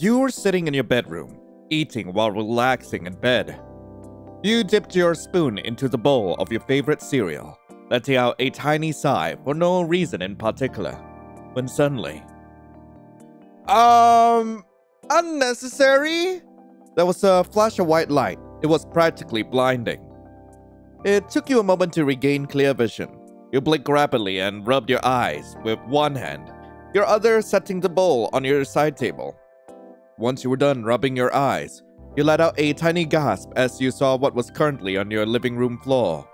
You were sitting in your bedroom, eating while relaxing in bed. You dipped your spoon into the bowl of your favorite cereal, letting out a tiny sigh for no reason in particular, when suddenly... Unnecessary? There was a flash of white light. It was practically blinding. It took you a moment to regain clear vision. You blinked rapidly and rubbed your eyes with one hand, your other setting the bowl on your side table. Once you were done rubbing your eyes, you let out a tiny gasp as you saw what was currently on your living room floor.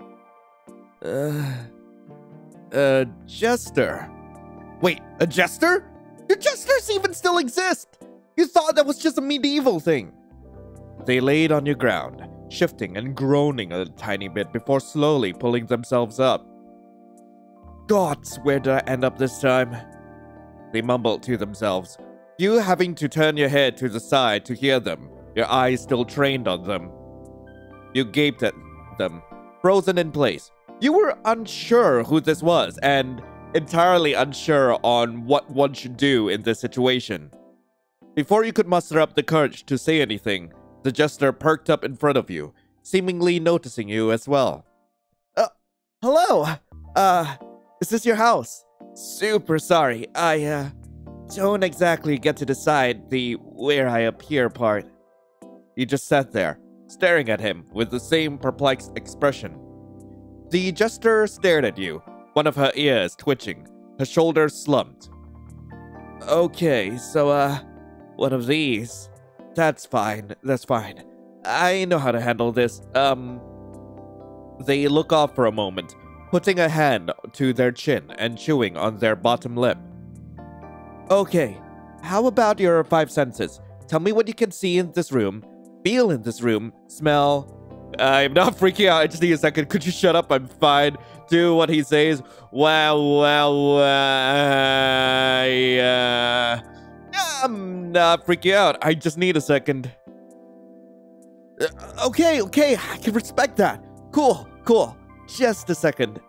Jester. Wait, a jester? Do jesters even still exist? You thought that was just a medieval thing. They laid on your ground, shifting and groaning a tiny bit before slowly pulling themselves up. Gods, where did I end up this time? They mumbled to themselves, you having to turn your head to the side to hear them, your eyes still trained on them. You gaped at them, frozen in place. You were unsure who this was and entirely unsure on what one should do in this situation. Before you could muster up the courage to say anything, the jester perked up in front of you, seemingly noticing you as well. Hello? Is this your house? Super sorry, I don't exactly get to decide the where I appear part. You just sat there, staring at him with the same perplexed expression. The jester stared at you, one of her ears twitching, her shoulders slumped. Okay, so, one of these. That's fine, that's fine. I know how to handle this. They look off for a moment, putting a hand to their chin and chewing on their bottom lip. Okay, how about your 5 senses? Tell me what you can see in this room, feel in this room, smell... I'm not freaking out, I just need a second. Could you shut up? I'm fine. Do what he says. Wow, I'm not freaking out. I just need a second. Okay, I can respect that. Cool. Just a second.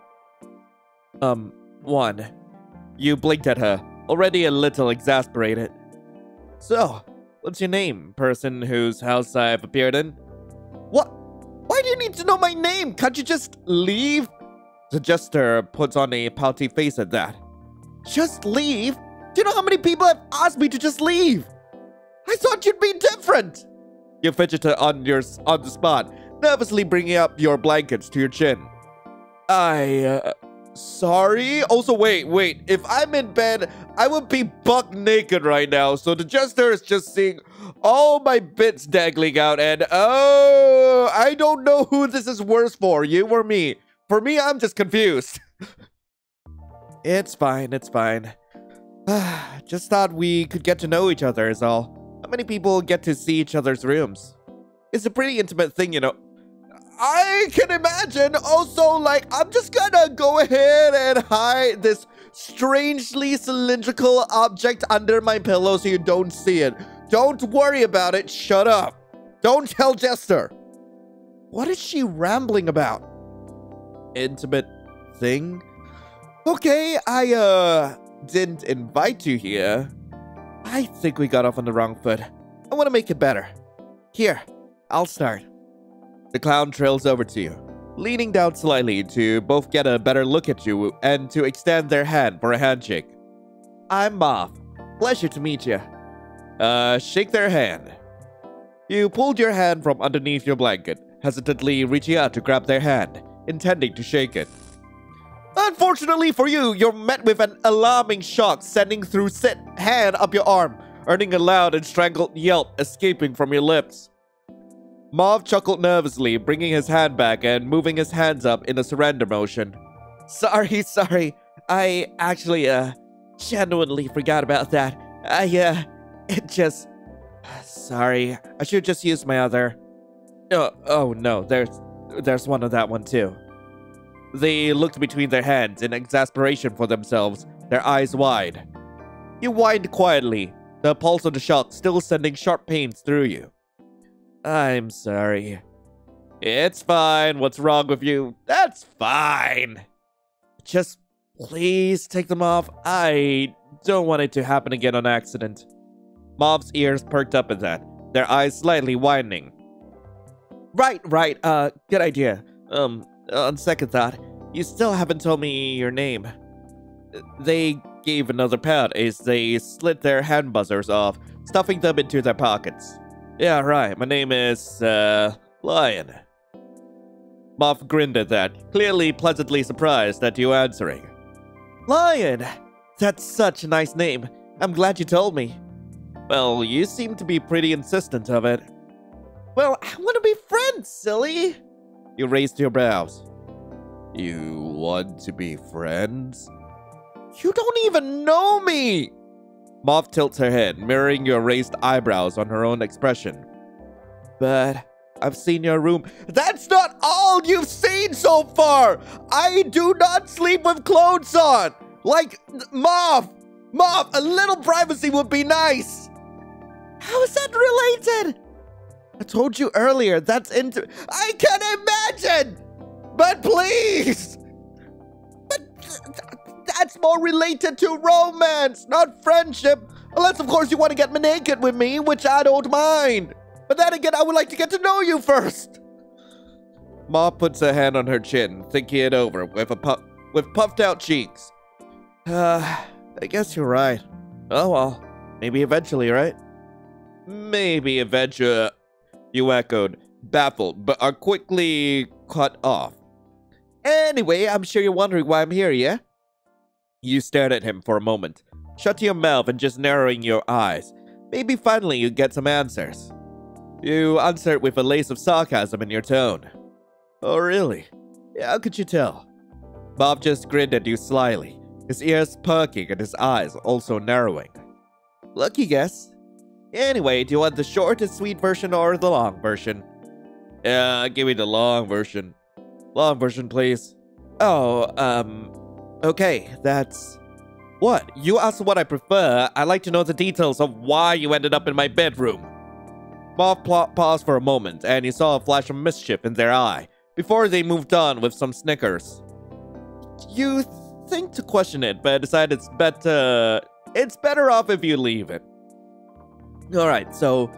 1. You blinked at her, already a little exasperated. So, what's your name, person whose house I've appeared in? What? Why do you need to know my name? Can't you just leave? The jester puts on a pouty face at that. Just leave? Do you know how many people have asked me to just leave? I thought you'd be different. You fidgeted on the spot, nervously bringing up your blankets to your chin. Sorry? Also, wait. If I'm in bed, I would be buck naked right now. So the jester is just seeing all my bits dangling out and, oh, I don't know who this is worse for, you or me. For me, I'm just confused. It's fine. Just thought we could get to know each other is all. How many people get to see each other's rooms? It's a pretty intimate thing, you know. I can imagine. Also, I'm just gonna go ahead and hide this strangely cylindrical object under my pillow so you don't see it. Don't worry about it. Shut up. Don't tell Jester. What is she rambling about? Intimate thing? Okay, I, didn't invite you here. I think we got off on the wrong foot. I want to make it better. Here, I'll start. The clown trails over to you, leaning down slightly to both get a better look at you and to extend their hand for a handshake. I'm Moth. Pleasure to meet you. Shake their hand. You pulled your hand from underneath your blanket, hesitantly reaching out to grab their hand, intending to shake it. Unfortunately for you, you're met with an alarming shock sending through said hand up your arm, earning a loud and strangled yelp escaping from your lips. Moth chuckled nervously, bringing his hand back and moving his hands up in a surrender motion. Sorry. I actually, genuinely forgot about that. Sorry. I should just use my other... Oh no, there's one of that one too. They looked between their hands in exasperation for themselves, their eyes wide. You whined quietly, the pulse of the shock still sending sharp pains through you. I'm sorry. It's fine. What's wrong with you? That's fine. Just please take them off. I don't want it to happen again on accident. Mob's ears perked up at that, their eyes slightly widening. Right, good idea. On second thought, you still haven't told me your name. They gave another pout as they slit their hand buzzers off, stuffing them into their pockets. Yeah, right, my name is, Lion. Moth grinned at that, clearly pleasantly surprised at you answering. Lion! That's such a nice name. I'm glad you told me. Well, you seem to be pretty insistent of it. Well, I want to be friends, silly! You raised your brows. You want to be friends? You don't even know me! Moth tilts her head, mirroring your raised eyebrows on her own expression. But I've seen your room. That's not all you've seen so far! I do not sleep with clothes on! Like, Moth, a little privacy would be nice! How is that related? I told you earlier, that's I can imagine! But please! But that's more related to romance, not friendship. Unless, of course, you want to get naked with me, which I don't mind. But then again, I would like to get to know you first. Ma puts a hand on her chin, thinking it over with puffed out cheeks. I guess you're right. Oh well, maybe eventually, right? Maybe eventually, you echoed, baffled, but are quickly cut off. Anyway, I'm sure you're wondering why I'm here, yeah? You stared at him for a moment, shutting your mouth and just narrowing your eyes. Maybe finally you get some answers. You answered with a lace of sarcasm in your tone. Oh, really? How could you tell? Bob just grinned at you slyly, his ears perking and his eyes also narrowing. Lucky guess. Anyway, do you want the short and sweet version or the long version? Yeah, give me the long version. Long version, please. Oh, okay, that's... What? You asked what I prefer. I'd like to know the details of why you ended up in my bedroom. Moth paused for a moment, and he saw a flash of mischief in their eye, before they moved on with some snickers. You think to question it, but decide it's better off if you leave it. Alright, so,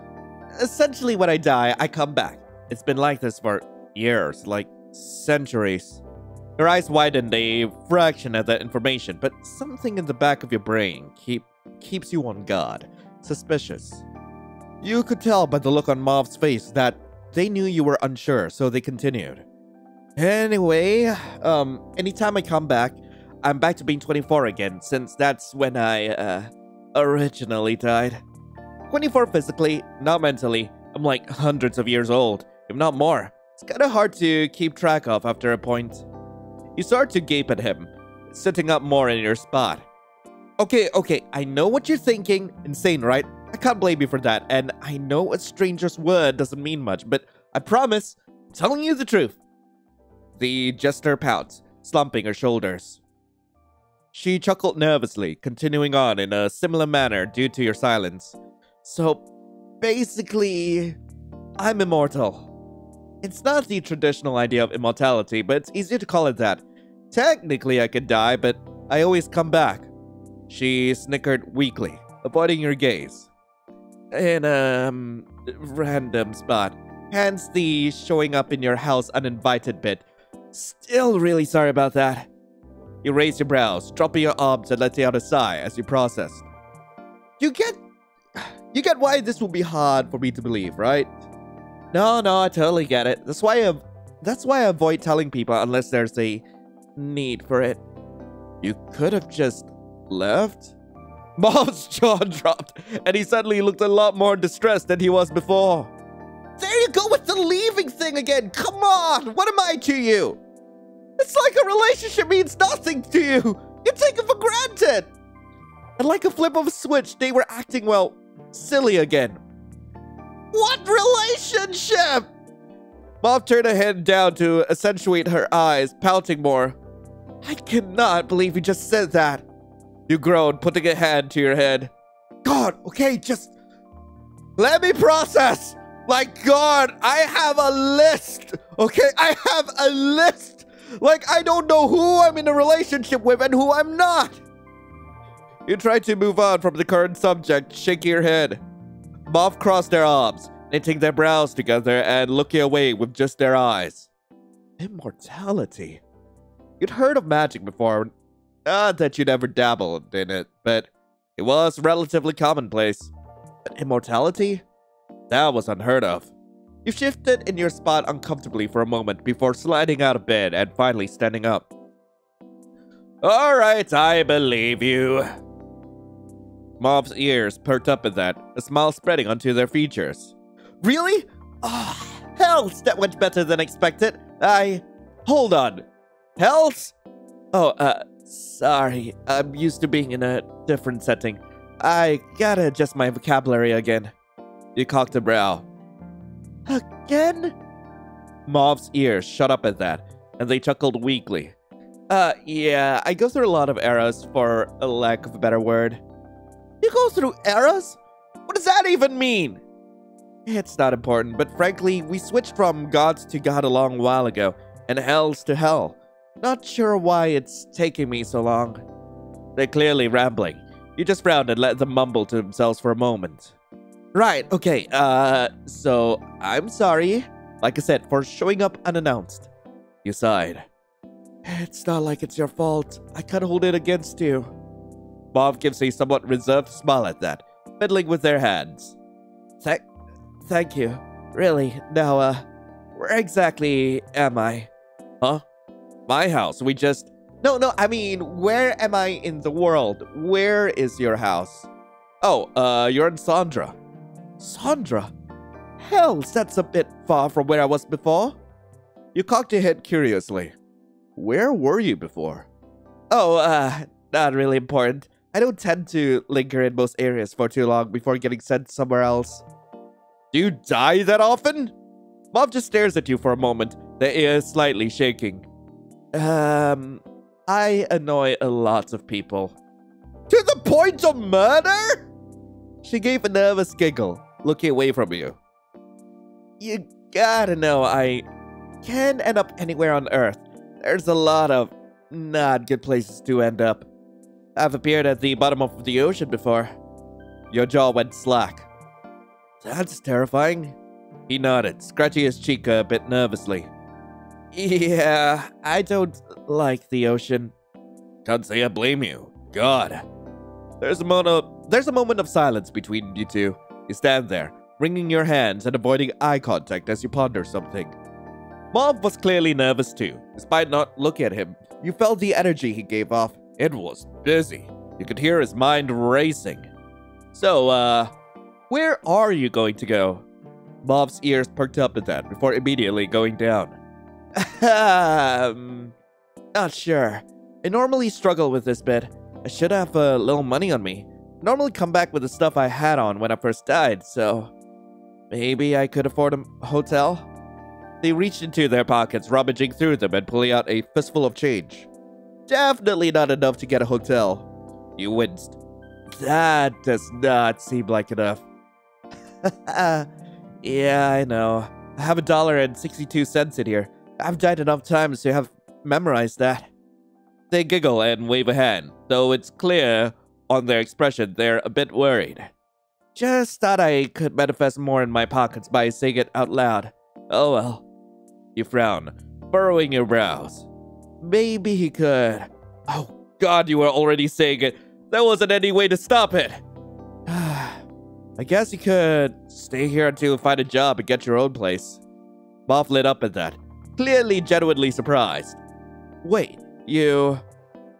essentially when I die, I come back. It's been like this for years, like centuries. Your eyes widened a fraction at that information, but something in the back of your brain keeps you on guard, suspicious. You could tell by the look on Moth's face that they knew you were unsure, so they continued. Anyway, anytime I come back, I'm back to being 24 again, since that's when I, originally died. 24 physically, not mentally. I'm like hundreds of years old, if not more. It's kinda hard to keep track of after a point. You start to gape at him, sitting up more in your spot. Okay, I know what you're thinking. Insane, right? I can't blame you for that, and I know a stranger's word doesn't mean much, but I promise, I'm telling you the truth. The Jester pouts, slumping her shoulders. She chuckled nervously, continuing on in a similar manner due to your silence. So, basically, I'm immortal. It's not the traditional idea of immortality, but it's easier to call it that. Technically, I could die, but I always come back. She snickered weakly, avoiding your gaze. In a random spot. Hence the showing up in your house uninvited bit. Still really sorry about that. You raised your brows, dropping your arms and letting out a sigh as you processed. You get why this will be hard for me to believe, right? No, I totally get it. That's why I avoid telling people unless there's a need for it. You could have just left? Bob's jaw dropped, and he suddenly looked a lot more distressed than he was before. There you go with the leaving thing again! Come on! What am I to you? It's like a relationship means nothing to you! You take it for granted! And like a flip of a switch, they were acting, well, silly again. What relationship? Bob turned her head down to accentuate her eyes, pouting more. I cannot believe you just said that. You groaned, putting a hand to your head. God, okay, just let me process. Like, God, I have a list. Okay, I have a list. Like, I don't know who I'm in a relationship with and who I'm not. You tried to move on from the current subject, shaking your head. Both cross their arms, knitting their brows together and looking away with just their eyes. Immortality. You'd heard of magic before, not that you'd ever dabbled in it, but it was relatively commonplace. But immortality? That was unheard of. You shifted in your spot uncomfortably for a moment before sliding out of bed and finally standing up. Alright, I believe you. Mob's ears perked up at that, a smile spreading onto their features. Really? Oh, hells, that went better than expected. Hold on. Hells? Oh, sorry. I'm used to being in a different setting. I gotta adjust my vocabulary again. You cocked a brow. Again? Mob's ears shut up at that, and they chuckled weakly. Yeah, I go through a lot of eras, for a lack of a better word. You go through eras? What does that even mean? It's not important, but frankly, we switched from gods to god a long while ago, and hells to hell. Not sure why it's taking me so long. They're clearly rambling. You just frowned and let them mumble to themselves for a moment. Right, okay, so I'm sorry, like I said, for showing up unannounced. You sighed. It's not like it's your fault. I can't hold it against you. Bob gives a somewhat reserved smile at that, fiddling with their hands. Thank you. Really, now, where exactly am I? Huh? My house, we just... No, I mean, where am I in the world? Where is your house? Oh, you're in Sandra. Sandra? Hells, that's a bit far from where I was before. You cocked your head curiously. Where were you before? Oh, not really important. I don't tend to linger in most areas for too long before getting sent somewhere else. Do you die that often? Bob just stares at you for a moment, the ear slightly shaking. I annoy a lot of people. To the point of murder? She gave a nervous giggle, looking away from you. You gotta know, I can end up anywhere on Earth. There's a lot of not good places to end up. I've appeared at the bottom of the ocean before. Your jaw went slack. That's terrifying. He nodded, scratching his cheek a bit nervously. Yeah, I don't like the ocean. Can't say I blame you. God. There's a moment of silence between you two. You stand there, wringing your hands and avoiding eye contact as you ponder something. Mom was clearly nervous too. Despite not looking at him, you felt the energy he gave off. It was busy. You could hear his mind racing. So, where are you going to go? Bob's ears perked up at that before immediately going down. Not sure. I normally struggle with this bit. I should have a little money on me. I normally come back with the stuff I had on when I first died, so... maybe I could afford a hotel? They reached into their pockets, rummaging through them and pulling out a fistful of change. Definitely not enough to get a hotel. You winced. That does not seem like enough. Yeah, I know. I have $1.62 in here. I've died enough times to have memorized that. They giggle and wave a hand, though it's clear on their expression they're a bit worried. Just thought I could manifest more in my pockets by saying it out loud. Oh well. You frown, furrowing your brows. Maybe he could. Oh God, you were already saying it. There wasn't any way to stop it. I guess you could stay here until you find a job and get your own place. Moth lit up at that, clearly genuinely surprised. Wait, you...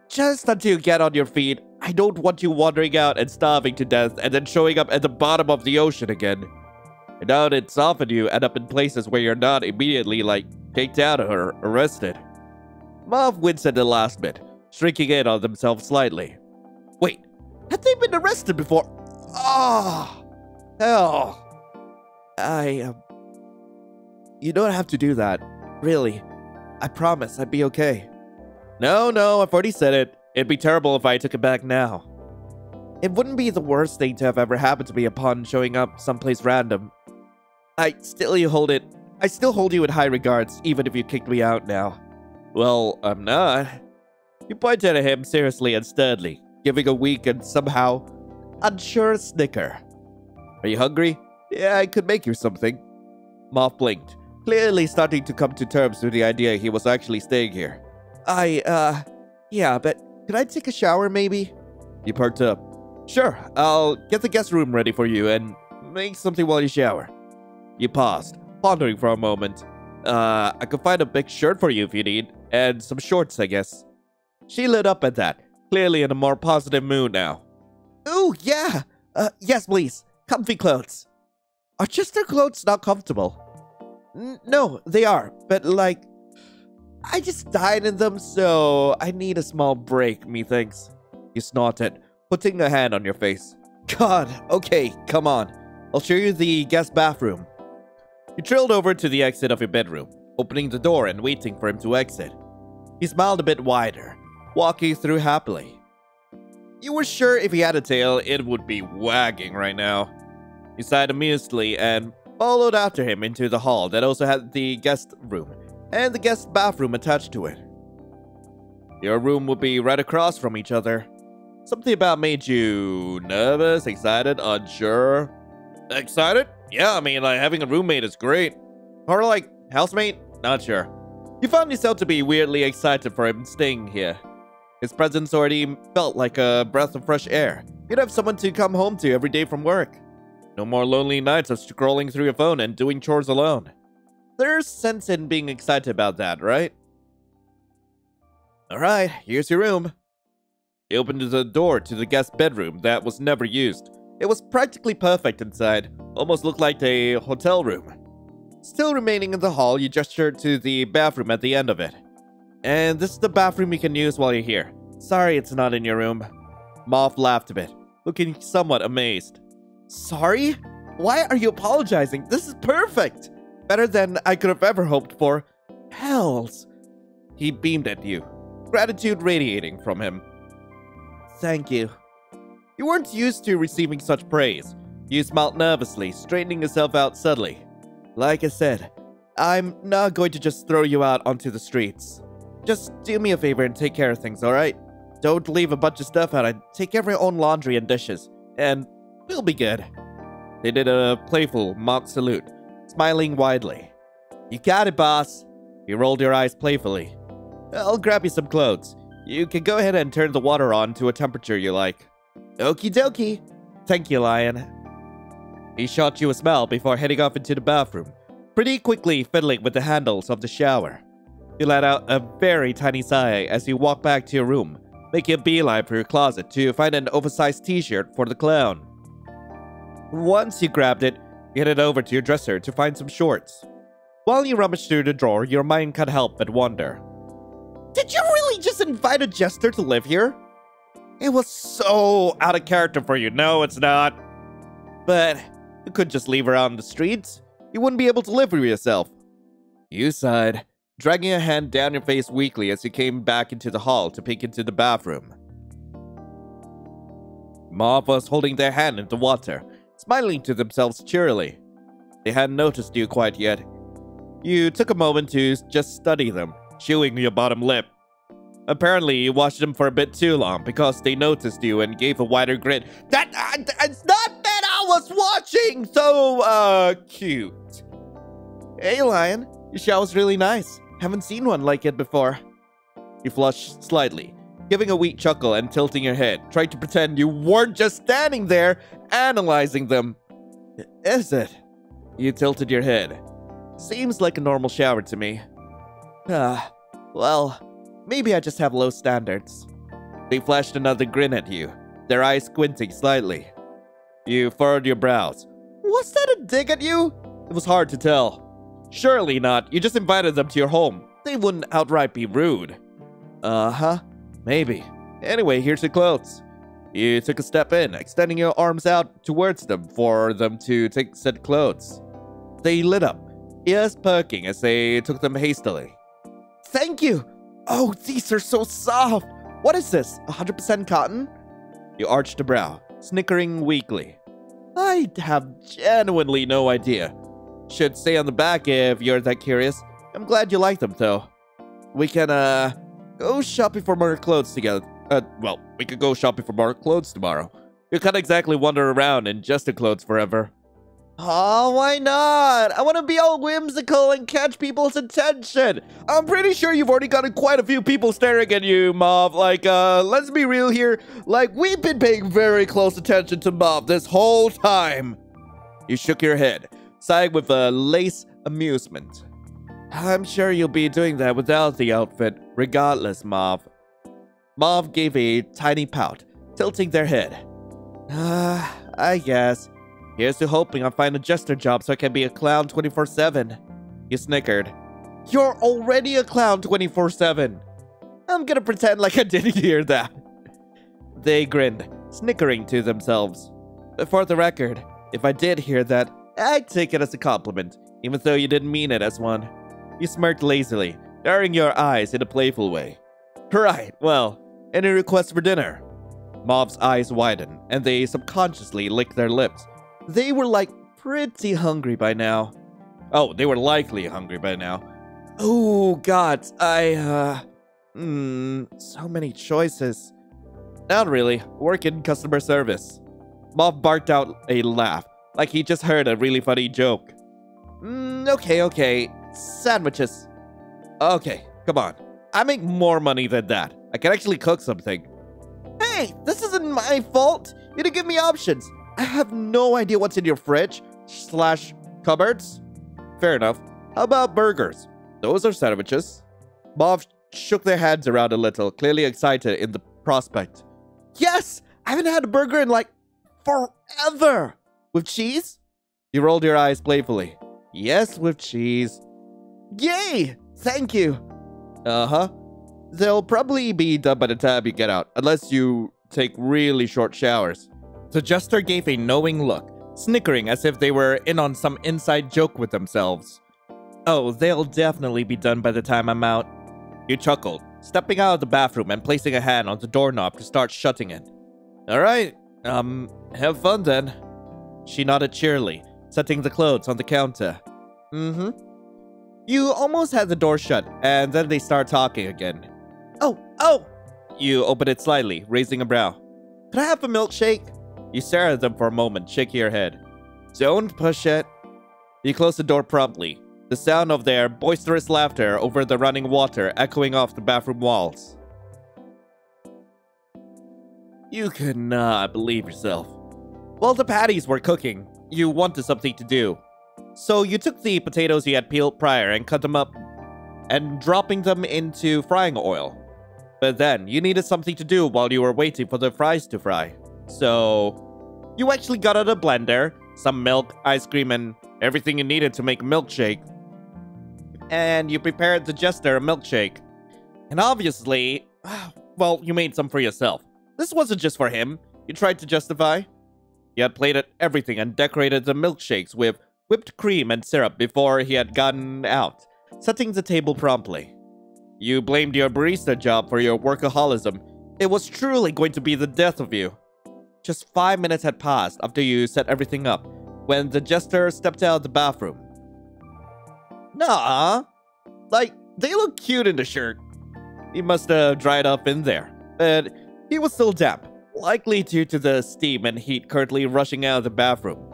just until you get on your feet, I don't want you wandering out and starving to death and then showing up at the bottom of the ocean again. I doubt it's often you end up in places where you're not immediately, like, kicked out or arrested. Moth winced at the last bit, shrinking in on themselves slightly. Wait, had they been arrested before? Ah! Hell. You don't have to do that. Really. I promise I'd be okay. No, I've already said it. It'd be terrible if I took it back now. It wouldn't be the worst thing to have ever happened to me upon showing up someplace random. I still hold you in high regards, even if you kicked me out now. Well, I'm not. You pointed at him seriously and sternly, giving a weak and somehow unsure snicker. Are you hungry? Yeah, I could make you something. Moth blinked, clearly starting to come to terms with the idea he was actually staying here. Yeah, but could I take a shower maybe? You perked up. Sure, I'll get the guest room ready for you and make something while you shower. You paused, pondering for a moment. I could find a big shirt for you if you need, and some shorts, I guess. She lit up at that, clearly in a more positive mood now. Ooh, yeah! Yes, please. Comfy clothes. Are Jester clothes not comfortable? No, they are, but like, I just died in them, so I need a small break, methinks. You snorted, putting a hand on your face. God, okay, come on. I'll show you the guest bathroom. You trailed over to the exit of your bedroom, opening the door and waiting for him to exit. He smiled a bit wider, walking through happily. You were sure if he had a tail, it would be wagging right now. You sighed amusedly and followed after him into the hall that also had the guest room and the guest bathroom attached to it. Your room would be right across from each other. Something about made you nervous, excited, unsure. Excited? Yeah, I mean, like, having a roommate is great. Or like, housemate? Not sure. You found yourself to be weirdly excited for him staying here. His presence already felt like a breath of fresh air. You'd have someone to come home to every day from work. No more lonely nights of scrolling through your phone and doing chores alone. There's sense in being excited about that, right? Alright, here's your room. He opened the door to the guest bedroom that was never used. It was practically perfect inside, almost looked like a hotel room. Still remaining in the hall, you gestured to the bathroom at the end of it. And this is the bathroom you can use while you're here. Sorry it's not in your room. Moth laughed a bit, looking somewhat amazed. Sorry? Why are you apologizing? This is perfect! Better than I could have ever hoped for. Hells! He beamed at you, gratitude radiating from him. Thank you. You weren't used to receiving such praise. You smiled nervously, straightening yourself out subtly. Like I said, I'm not going to just throw you out onto the streets. Just do me a favor and take care of things, alright? Don't leave a bunch of stuff out and take care of your own laundry and dishes, and we'll be good. They did a playful mock salute, smiling widely. You got it, boss. You rolled your eyes playfully. I'll grab you some clothes. You can go ahead and turn the water on to a temperature you like. Okie dokie. Thank you, Lion. He shot you a smile before heading off into the bathroom, pretty quickly fiddling with the handles of the shower. You let out a very tiny sigh as you walked back to your room, making a beeline for your closet to find an oversized t-shirt for the clown. Once you grabbed it, you headed over to your dresser to find some shorts. While you rummaged through the drawer, your mind can't help but wonder. Did you really just invite a Jester to live here? It was so out of character for you. No, it's not. But you could just leave her out on the streets. You wouldn't be able to live with yourself. You sighed, dragging a hand down your face weakly as you came back into the hall to peek into the bathroom. Moth was holding their hand in the water, smiling to themselves cheerily. They hadn't noticed you quite yet. You took a moment to just study them, chewing your bottom lip. Apparently, you watched them for a bit too long because they noticed you and gave a wider grin. It's not that I was watching! So, cute. Hey, Lion. Your shower's really nice. Haven't seen one like it before. You flushed slightly, giving a weak chuckle and tilting your head, trying to pretend you weren't just standing there, analyzing them. Is it? You tilted your head. Seems like a normal shower to me. Well, maybe I just have low standards. They flashed another grin at you, their eyes squinting slightly. You furrowed your brows. Was that a dig at you? It was hard to tell. Surely not. You just invited them to your home. They wouldn't outright be rude. Uh-huh. Maybe. Anyway, here's your clothes. You took a step in, extending your arms out towards them for them to take said clothes. They lit up, ears perking as they took them hastily. Thank you! Oh, these are so soft! What is this, 100% cotton? You arched a brow, snickering weakly. I have genuinely no idea. Should say on the back if you're that curious. I'm glad you like them, though. We can, go shopping for more clothes together. Well, we could go shopping for more clothes tomorrow. You can't exactly wander around in Jester clothes forever. Oh, why not? I want to be all whimsical and catch people's attention. I'm pretty sure you've already gotten quite a few people staring at you, Mauve. Like, let's be real here. Like, we've been paying very close attention to Mauve this whole time. You shook your head, sighing with a lace amusement. I'm sure you'll be doing that without the outfit, regardless, Mauve. Mauve gave a tiny pout, tilting their head. I guess. Here's to hoping I find a Jester job so I can be a clown 24/7. You snickered. You're already a clown 24/7. I'm gonna pretend like I didn't hear that. They grinned, snickering to themselves. But for the record, if I did hear that, I'd take it as a compliment, even though you didn't mean it as one. You smirked lazily, narrowing your eyes in a playful way. Right, well, any requests for dinner? Mauve's eyes widened, and they subconsciously licked their lips. They were like pretty hungry by now. Oh, they were likely hungry by now. Oh, God, so many choices. Not really. Work in customer service. Mauve barked out a laugh, like he just heard a really funny joke. Okay. Sandwiches. Okay, come on. I make more money than that. I can actually cook something. Hey, this isn't my fault. You didn't give me options. I have no idea what's in your fridge / cupboards. Fair enough. How about burgers? Those are sandwiches. Mauve shook their hands around a little, clearly excited in the prospect. Yes! I haven't had a burger in like forever. With cheese? You rolled your eyes playfully. Yes, with cheese. Yay! Thank you. Uh-huh. They'll probably be done by the time you get out, unless you take really short showers. The Jester gave a knowing look, snickering as if they were in on some inside joke with themselves. Oh, they'll definitely be done by the time I'm out. You chuckled, stepping out of the bathroom and placing a hand on the doorknob to start shutting it. Alright, have fun then. She nodded cheerily, setting the clothes on the counter. Mm-hmm. You almost had the door shut, and then they start talking again. Oh! You open it slightly, raising a brow. Could I have a milkshake? You stare at them for a moment, shaking your head. Don't push it. You close the door promptly, the sound of their boisterous laughter over the running water echoing off the bathroom walls. You could not believe yourself. While the patties were cooking, you wanted something to do. So you took the potatoes you had peeled prior and cut them up, and dropping them into frying oil. But then, you needed something to do while you were waiting for the fries to fry. So, you actually got out a blender, some milk, ice cream, and everything you needed to make a milkshake. And you prepared the Jester a milkshake. And obviously, well, you made some for yourself. This wasn't just for him. You tried to justify. You had plated everything and decorated the milkshakes with whipped cream and syrup before he had gotten out, setting the table promptly. You blamed your barista job for your workaholism. It was truly going to be the death of you. Just 5 minutes had passed after you set everything up, when the Jester stepped out of the bathroom. Nah, like, they look cute in the shirt. He must have dried up in there, but he was still damp, likely due to the steam and heat currently rushing out of the bathroom.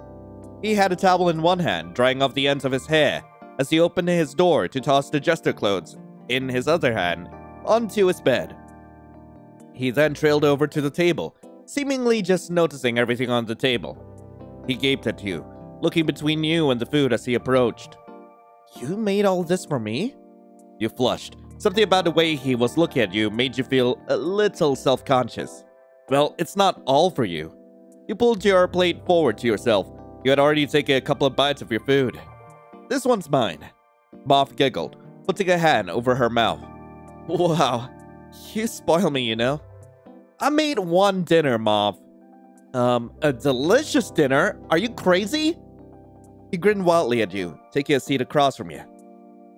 He had a towel in one hand, drying off the ends of his hair, as he opened his door to toss the Jester clothes, in his other hand, onto his bed. He then trailed over to the table, seemingly just noticing everything on the table. He gaped at you, looking between you and the food as he approached. You made all this for me? You flushed. Something about the way he was looking at you made you feel a little self-conscious. Well, it's not all for you. You pulled your plate forward to yourself. You had already taken a couple of bites of your food. This one's mine. Mauve giggled, putting a hand over her mouth. Wow, you spoil me, you know. I made one dinner, Mauve. A delicious dinner? Are you crazy? He grinned wildly at you, taking a seat across from you.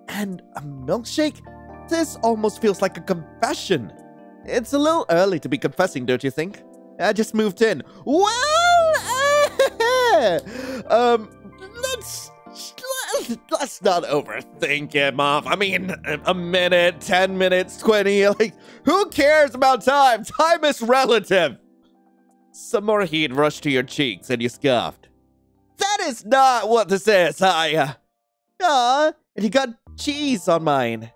And a milkshake? This almost feels like a confession. It's a little early to be confessing, don't you think? I just moved in. Well, let's not overthink it, Mauve. I mean, a minute, 10 minutes, 20, like, who cares about time? Time is relative. Some more heat rushed to your cheeks and you scoffed. That is not what this is, and you got cheese on mine.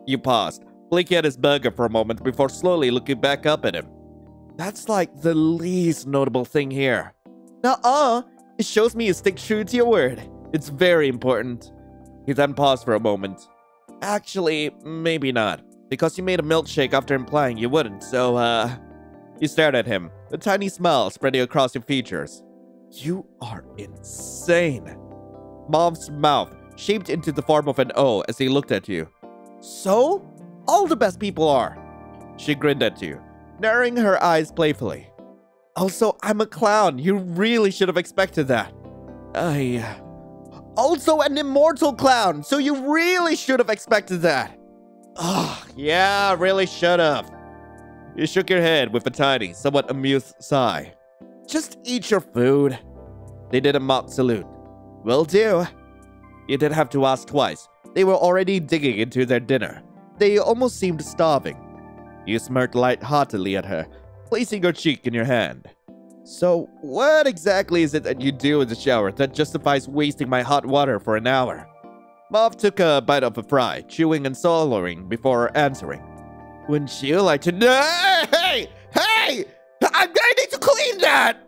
You paused, blinking at his burger for a moment before slowly looking back up at him. That's like the least notable thing here. It shows me you stick true to your word. It's very important. He then paused for a moment. Actually, maybe not. Because you made a milkshake after implying you wouldn't, so, You stared at him, a tiny smile spreading across your features. You are insane. Mom's mouth shaped into the form of an O as he looked at you. So? All the best people are. She grinned at you, narrowing her eyes playfully. Also, I'm a clown. You really should have expected that. Also an immortal clown, so you really should have expected that. Yeah, really should have. You shook your head with a tiny, somewhat amused sigh. Just eat your food. They did a mock salute. Will do. You didn't have to ask twice. They were already digging into their dinner. They almost seemed starving. You smirked light-heartedly at her, placing her cheek in your hand. So, what exactly is it that you do in the shower that justifies wasting my hot water for an hour? Mauve took a bite of a fry, chewing and swallowing before answering. Wouldn't you like to know? Hey! I need to clean that!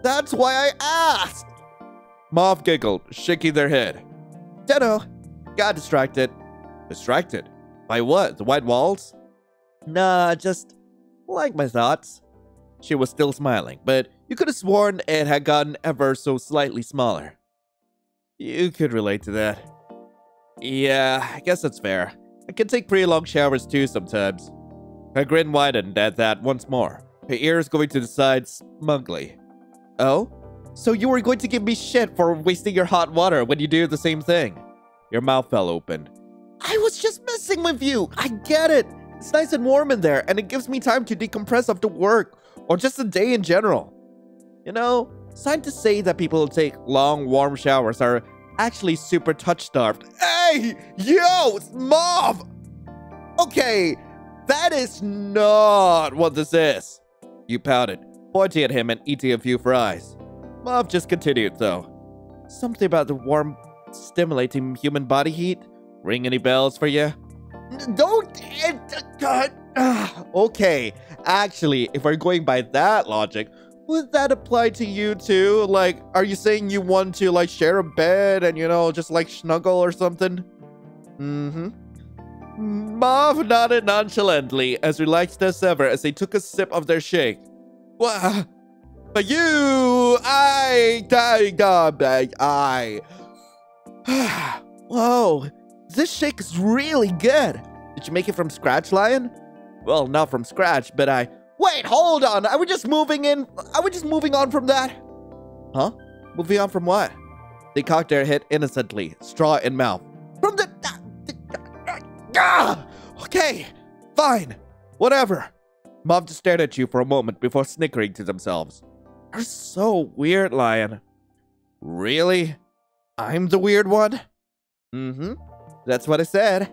That's why I asked. Mauve giggled, shaking their head. Dunno. Got distracted. Distracted? By what? The white walls? Nah, just like my thoughts. She was still smiling, but you could have sworn it had gotten ever so slightly smaller. You could relate to that. Yeah, I guess that's fair. I can take pretty long showers too sometimes. Her grin widened at that once more, her ears going to the sides smugly. Oh? So you were going to give me shit for wasting your hot water when you do the same thing? Your mouth fell open. I was just messing with you. I get it. It's nice and warm in there, and it gives me time to decompress after work, or just a day in general. You know, scientists say that people who take long, warm showers are actually super touch-starved. Hey! Yo! It's Mauve! Okay, that is not what this is. You pouted, pointing at him and eating a few fries. Mauve just continued, though. Something about the warm, stimulating human body heat? Ring any bells for you? Don't... Okay, actually, if we're going by that logic, would that apply to you too? Like, are you saying you want to, like, share a bed and, you know, just, like, snuggle or something? Mauve nodded nonchalantly, as relaxed as ever as they took a sip of their shake. What? But you... Whoa, this shake is really good. Did you make it from scratch, Lion? Well, not from scratch, but Wait, hold on. Are we just moving on from that? Huh? Moving on from what? They cocked their head innocently, straw in mouth. From the... Okay, fine. Whatever. Mauve just stared at you for a moment before snickering to themselves. You're so weird, Lion. Really? I'm the weird one? That's what I said.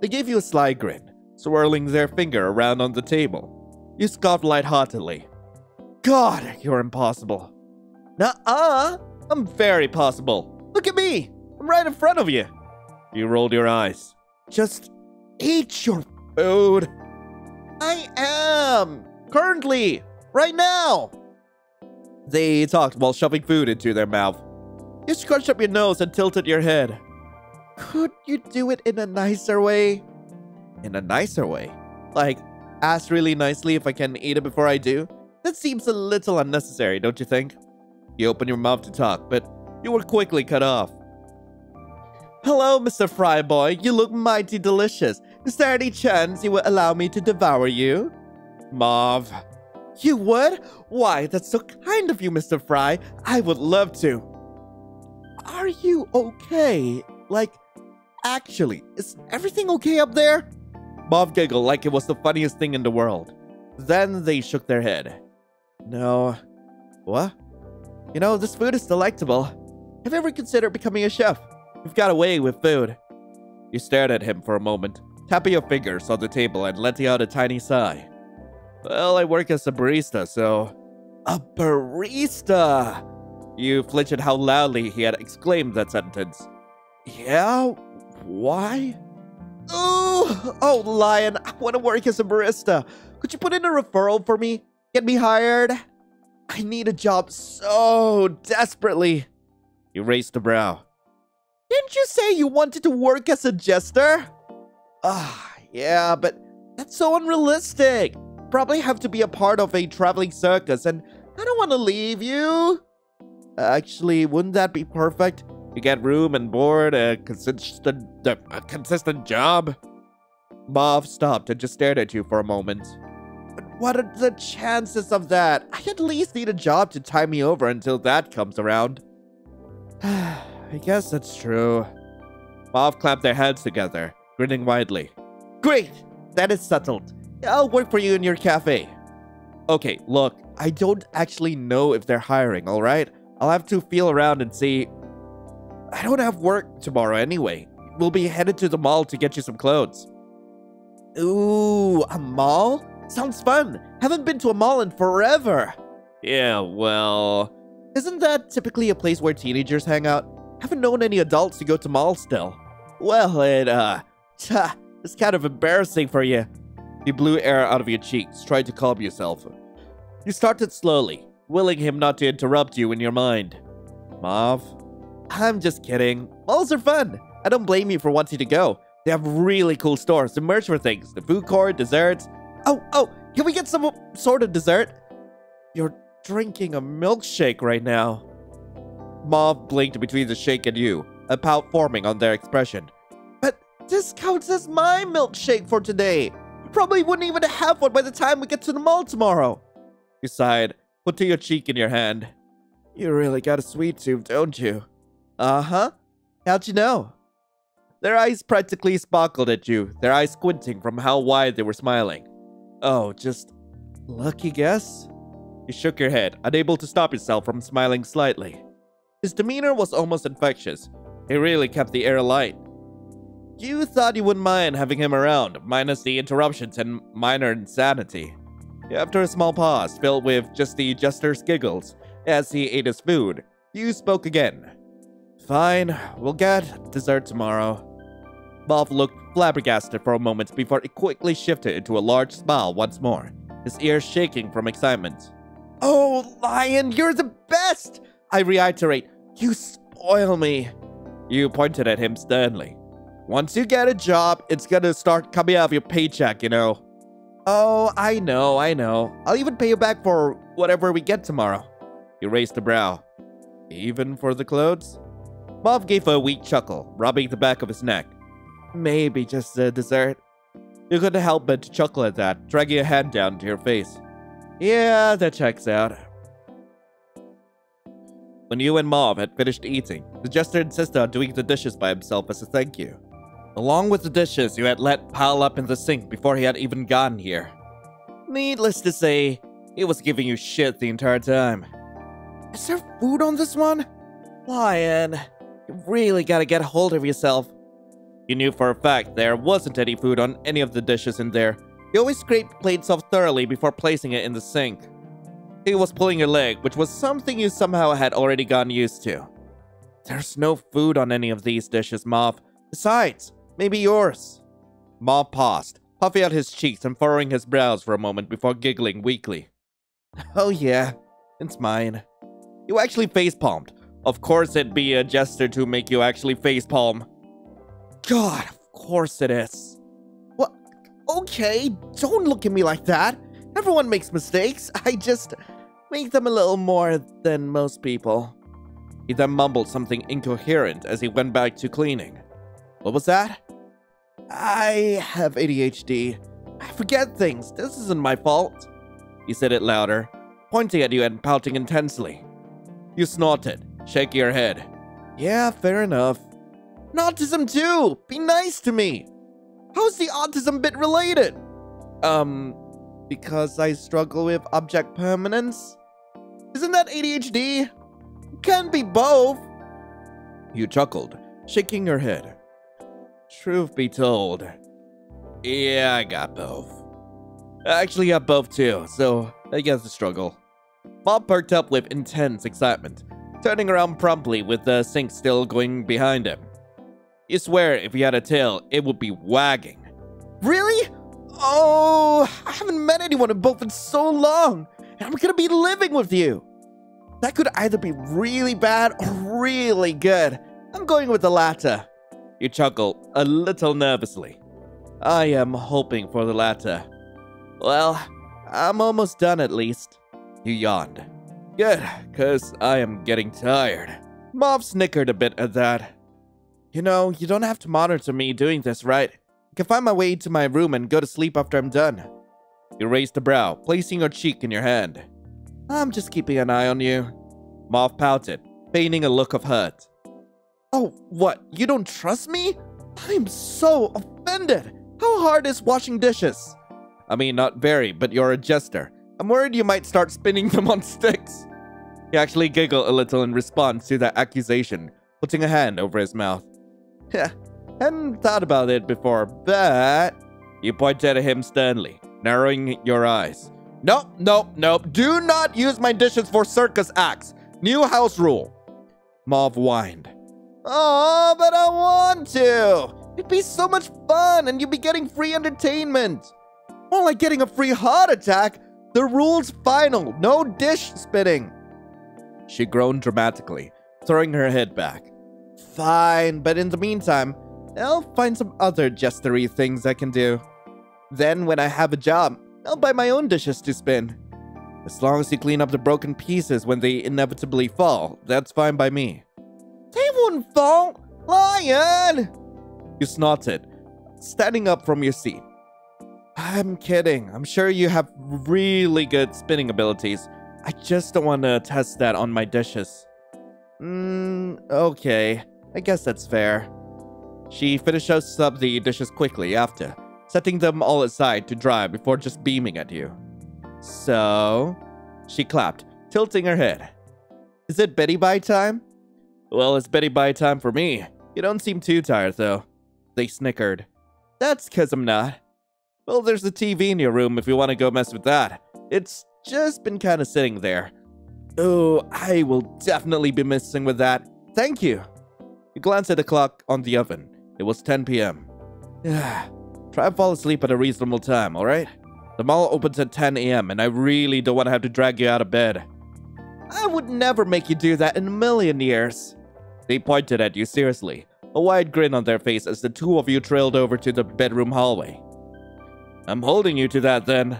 They gave you a sly grin, swirling their finger around on the table. You scoffed lightheartedly. God, you're impossible. Nuh-uh. I'm very possible. Look at me. I'm right in front of you. You rolled your eyes. Just eat your food. I am. Currently. Right now. They talked while shoving food into their mouth. You scrunched up your nose and tilted your head. Could you do it in a nicer way? In a nicer way? Like, ask really nicely if I can eat it before I do? That seems a little unnecessary, don't you think? You opened your mouth to talk, but you were quickly cut off. Hello, Mr. Fry Boy. You look mighty delicious. Is there any chance you would allow me to devour you? Mauve. You would? Why, that's so kind of you, Mr. Fry. I would love to. Are you okay? Like, actually, is everything okay up there? Mauve giggled like it was the funniest thing in the world. Then they shook their head. No. What? You know, this food is delectable. Have you ever considered becoming a chef? You've got away with food. You stared at him for a moment, tapping your fingers on the table and letting out a tiny sigh. Well, I work as a barista, so... A barista! You flinched at how loudly he had exclaimed that sentence. Yeah? Why? Oh, Lion, I want to work as a barista. Could you put in a referral for me? Get me hired? I need a job so desperately. He raised a brow. Didn't you say you wanted to work as a jester? Yeah, but that's so unrealistic. Probably have to be a part of a traveling circus, and I don't want to leave you. Actually, wouldn't that be perfect? You get room and board, a consistent job. Mauve stopped and just stared at you for a moment. But what are the chances of that? I at least need a job to tie me over until that comes around. I guess that's true. Mauve clapped their hands together, grinning widely. Great! That is settled. I'll work for you in your cafe. Okay, look, I don't actually know if they're hiring, alright? I'll have to feel around and see. I don't have work tomorrow anyway. We'll be headed to the mall to get you some clothes. Ooh, a mall? Sounds fun. Haven't been to a mall in forever. Yeah, well... Isn't that typically a place where teenagers hang out? Haven't known any adults to go to malls still. Well, it's kind of embarrassing for you. You blew air out of your cheeks, tried to calm yourself. You started slowly, willing him not to interrupt you in your mind. Mauve? I'm just kidding. Malls are fun. I don't blame you for wanting to go. They have really cool stores and merch for things. The food court, desserts. Oh, can we get some sort of dessert? You're drinking a milkshake right now. Mauve blinked between the shake and you, a pout forming on their expression. But this counts as my milkshake for today. You probably wouldn't even have one by the time we get to the mall tomorrow. You sighed, putting your cheek in your hand. You really got a sweet tooth, don't you? Uh-huh. How'd you know? Their eyes practically sparkled at you, their eyes squinting from how wide they were smiling. Oh, just lucky guess? You shook your head, unable to stop yourself from smiling slightly. His demeanor was almost infectious. He really kept the air light. You thought you wouldn't mind having him around, minus the interruptions and minor insanity. After a small pause, filled with just the Jester's giggles, as he ate his food, you spoke again. Fine, we'll get dessert tomorrow. Mauve looked flabbergasted for a moment before it quickly shifted into a large smile once more, his ears shaking from excitement. Oh, Lion, you're the best! I reiterate, you spoil me. You pointed at him sternly. Once you get a job, it's gonna start coming out of your paycheck, you know. Oh, I know. I'll even pay you back for whatever we get tomorrow. He raised a brow. Even for the clothes? Mauve gave a weak chuckle, rubbing the back of his neck. Maybe just a dessert. You couldn't help but to chuckle at that, dragging a hand down to your face. Yeah, that checks out. When you and Mauve had finished eating, the Jester insisted on doing the dishes by himself as a thank you. Along with the dishes you had let pile up in the sink before he had even gotten here. Needless to say, he was giving you shit the entire time. Is there food on this one? Lion, you really gotta get a hold of yourself. You knew for a fact there wasn't any food on any of the dishes in there. You always scraped plates off thoroughly before placing it in the sink. He was pulling your leg, which was something you somehow had already gotten used to. There's no food on any of these dishes, Mauve. Besides, maybe yours. Mauve paused, puffing out his cheeks and furrowing his brows for a moment before giggling weakly. Oh yeah, it's mine. You actually facepalmed. Of course it'd be a Jester to make you actually facepalm. God, of course it is. What? Okay, don't look at me like that. Everyone makes mistakes. I just make them a little more than most people. He then mumbled something incoherent as he went back to cleaning. What was that? I have ADHD. I forget things. This isn't my fault. He said it louder, pointing at you and pouting intensely. You snorted, shaking your head. Yeah, fair enough. Autism too! Be nice to me! How's the autism bit related? Because I struggle with object permanence? Isn't that ADHD? Can't be both! You chuckled, shaking your head. Truth be told, yeah, I got both. I actually have both too, so I guess the struggle. Bob perked up with intense excitement, turning around promptly with the sink still going behind him. You swear if he had a tail, it would be wagging. Really? Oh, I haven't met anyone in both in so long, and I'm gonna be living with you. That could either be really bad or really good. I'm going with the latter. You chuckle a little nervously. I am hoping for the latter. Well, I'm almost done at least. You yawned. Good, cause I am getting tired. Mauve snickered a bit at that. You know, you don't have to monitor me doing this, right? I can find my way to my room and go to sleep after I'm done. You raised a brow, placing your cheek in your hand. I'm just keeping an eye on you. Mauve pouted, feigning a look of hurt. Oh, what? You don't trust me? I'm so offended. How hard is washing dishes? I mean, not very, but you're a jester. I'm worried you might start spinning them on sticks. He actually giggled a little in response to that accusation, putting a hand over his mouth. Yeah, hadn't thought about it before, but... You pointed at him sternly, narrowing your eyes. Nope, nope, nope. Do not use my dishes for circus acts. New house rule. Mauve whined. Oh, but I want to. It'd be so much fun, and you'd be getting free entertainment. More like getting a free heart attack. The rule's final. No dish spitting. She groaned dramatically, throwing her head back. Fine, but in the meantime, I'll find some other jestery things I can do. Then, when I have a job, I'll buy my own dishes to spin. As long as you clean up the broken pieces when they inevitably fall, that's fine by me. They wouldn't fall! Lion! You snorted, standing up from your seat. I'm kidding. I'm sure you have really good spinning abilities. I just don't want to test that on my dishes. Okay. I guess that's fair. She finishes up the dishes quickly after, setting them all aside to dry before just beaming at you. So... She clapped, tilting her head. Is it Betty Bye time? Well, it's Betty Bye time for me. You don't seem too tired, though. They snickered. That's 'cause I'm not. Well, there's a TV in your room if you want to go mess with that. It's just been kind of sitting there. Oh, I will definitely be messing with that. Thank you. You glanced at the clock on the oven. It was 10 p.m. Try and fall asleep at a reasonable time, alright? The mall opens at 10 a.m. and I really don't want to have to drag you out of bed. I would never make you do that in a million years. They pointed at you seriously, a wide grin on their face as the two of you trailed over to the bedroom hallway. I'm holding you to that then.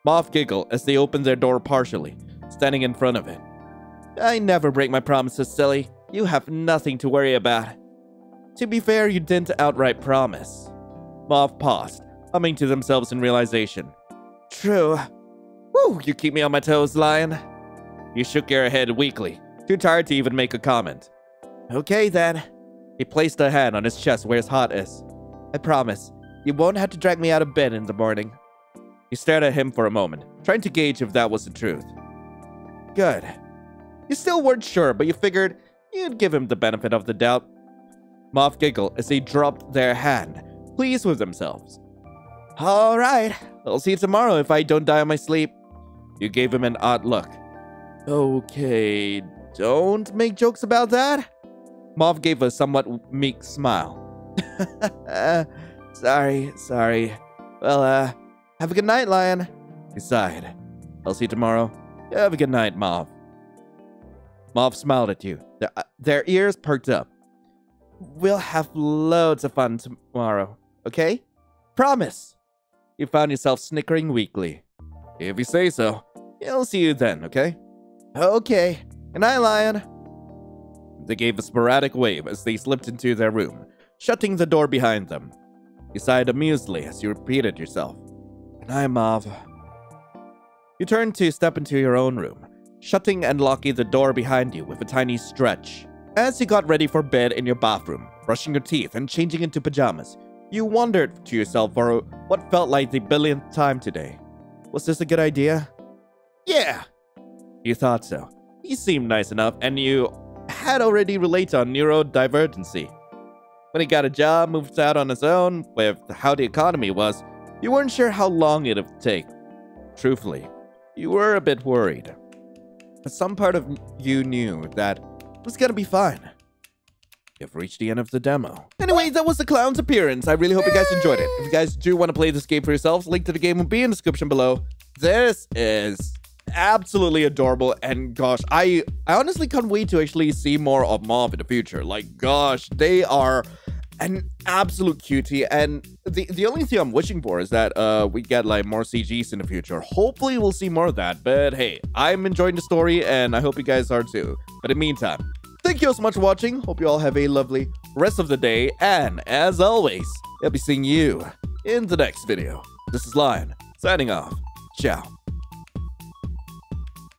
Mauve giggled as they opened their door partially, standing in front of it. I never break my promises, silly. You have nothing to worry about. To be fair, you didn't outright promise. Mauve paused, humming to themselves in realization. True. Whew, you keep me on my toes, Lion. You shook your head weakly, too tired to even make a comment. Okay then. He placed a hand on his chest where his heart is. I promise, you won't have to drag me out of bed in the morning. You stared at him for a moment, trying to gauge if that was the truth. Good. You still weren't sure, but you figured you'd give him the benefit of the doubt. Mauve giggled as they dropped their hand, pleased with themselves. Alright, I'll see you tomorrow if I don't die in my sleep. You gave him an odd look. Okay, don't make jokes about that. Mauve gave a somewhat meek smile. Sorry. Well, have a good night, Lion. He sighed. I'll see you tomorrow. Have a good night, Mauve. Mauve smiled at you. Their ears perked up. We'll have loads of fun tomorrow, okay? Promise. You found yourself snickering weakly. If you say so. I'll see you then, okay? Okay. Good night, Lion. They gave a sporadic wave as they slipped into their room, shutting the door behind them. You sighed amusedly as you repeated yourself. Good night, Mauve. You turned to step into your own room, shutting and locking the door behind you with a tiny stretch. As you got ready for bed in your bathroom, brushing your teeth and changing into pajamas, you wondered to yourself for what felt like the billionth time today. Was this a good idea? Yeah! You thought so. He seemed nice enough, and you had already related on neurodivergency. When he got a job, moved out on his own, with how the economy was, You weren't sure how long it'd take. Truthfully, you were a bit worried. But some part of you knew that it was gonna be fine. You've reached the end of the demo. Anyway, that was the clown's appearance. I really hope you guys enjoyed it. If you guys do want to play this game for yourselves, link to the game will be in the description below. This is absolutely adorable, and gosh, I honestly can't wait to actually see more of Mauve in the future. Like, gosh, they are an absolute cutie, and the only thing I'm wishing for is that we get like more CGs in the future. Hopefully we'll see more of that, but hey, I'm enjoying the story, and I hope you guys are too. But in the meantime, thank you all so much for watching. Hope you all have a lovely rest of the day. And as always, I'll be seeing you in the next video. This is Lion, signing off. Ciao.